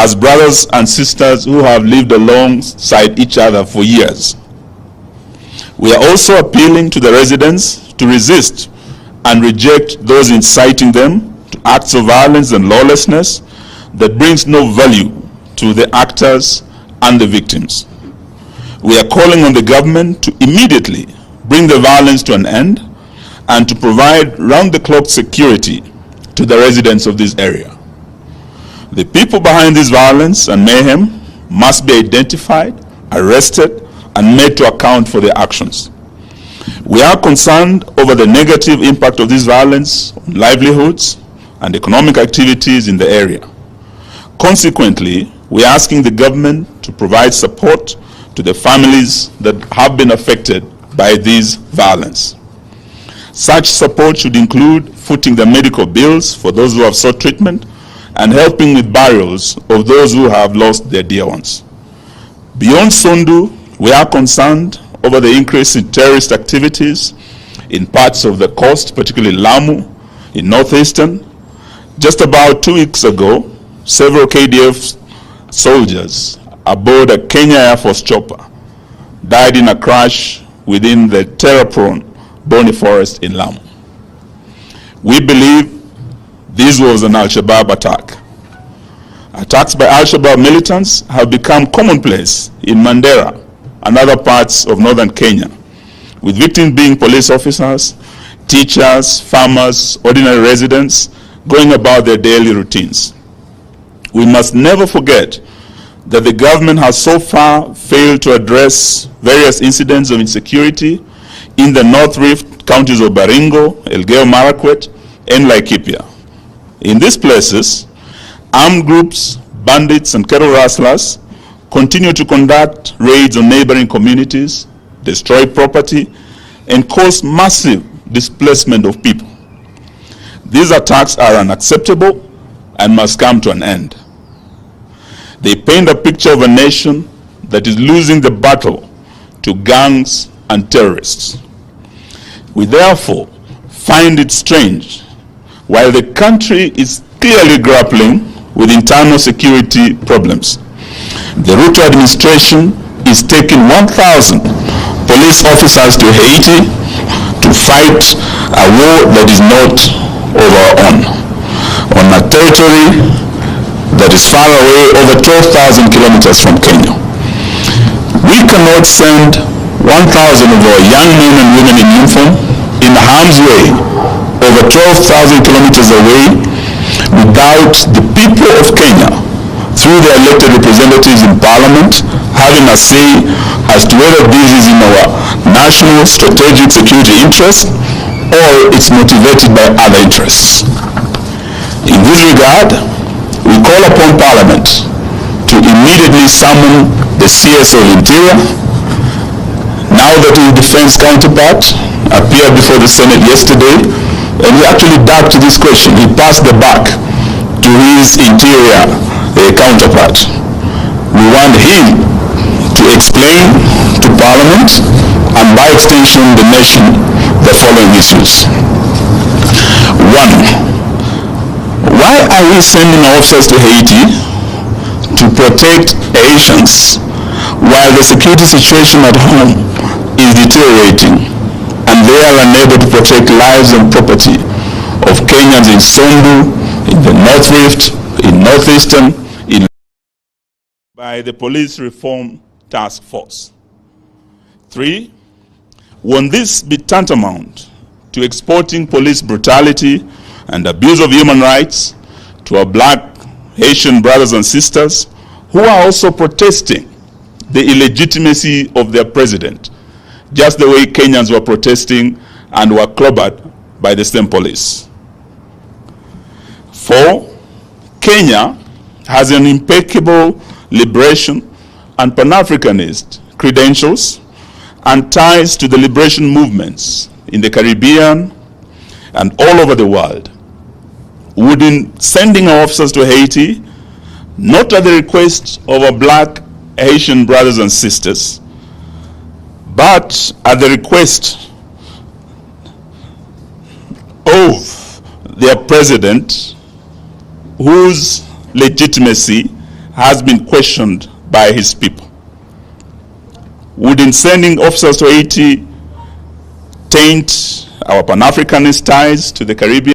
as brothers and sisters who have lived alongside each other for years. We are also appealing to the residents to resist and reject those inciting them to acts of violence and lawlessness that brings no value to the actors and the victims. We are calling on the government to immediately bring the violence to an end and to provide round-the-clock security to the residents of this area. The people behind this violence and mayhem must be identified, arrested, and made to account for their actions. We are concerned over the negative impact of this violence on livelihoods and economic activities in the area. Consequently, we are asking the government to provide support to the families that have been affected by this violence. Such support should include footing the medical bills for those who have sought treatment and helping with burials of those who have lost their dear ones. Beyond Sondu, we are concerned over the increase in terrorist activities in parts of the coast, particularly Lamu, in northeastern. Just about 2 weeks ago, several KDF soldiers aboard a Kenya Air Force chopper died in a crash within the terror-prone Boni Forest in Lamu. We believe this was an Al-Shabaab attack. Attacks by Al-Shabaab militants have become commonplace in Mandera and other parts of northern Kenya, with victims being police officers, teachers, farmers, ordinary residents going about their daily routines. We must never forget that the government has so far failed to address various incidents of insecurity in the North Rift counties of Baringo, Elgeyo Marakwet, and Laikipia. In these places, armed groups, bandits, and cattle rustlers continue to conduct raids on neighboring communities, destroy property, and cause massive displacement of people. These attacks are unacceptable and must come to an end. They paint a picture of a nation that is losing the battle to gangs and terrorists. We therefore find it strange, while the country is clearly grappling with internal security problems, the Ruto administration is taking 1,000 police officers to Haiti to fight a war that is not of our own, on a territory that is far away, over 12,000 kilometers from Kenya. We cannot send 1,000 of our young men and women in uniform in harm's way over 12,000 kilometers away without the people of Kenya, through their elected representatives in parliament, having a say as to whether this is in our national strategic security interest or it's motivated by other interests. In this regard, we call upon Parliament to immediately summon the CS of Interior, now that his defense counterpart appeared before the Senate yesterday, and he actually ducked this question. He passed the buck to his Interior counterpart. We want him to explain to Parliament and by extension the nation the following issues. 1. Why are we sending officers to Haiti to protect Haitians while the security situation at home is deteriorating and they are unable to protect lives and property of Kenyans in Sondu, in the North Rift, in Northeastern, by the Police Reform Task Force? 3. Won't this be tantamount to exporting police brutality and abuse of human rights to our black Haitian brothers and sisters who are also protesting the illegitimacy of their president, just the way Kenyans were protesting and were clobbered by the same police? 4. Kenya has an impeccable liberation and Pan-Africanist credentials and ties to the liberation movements in the Caribbean and all over the world. Wouldn't sending our officers to Haiti, not at the request of our black Haitian brothers and sisters, but at the request of their president, whose legitimacy has been questioned by his people. Would in sending officers to Haiti taint our Pan-Africanist ties to the Caribbean?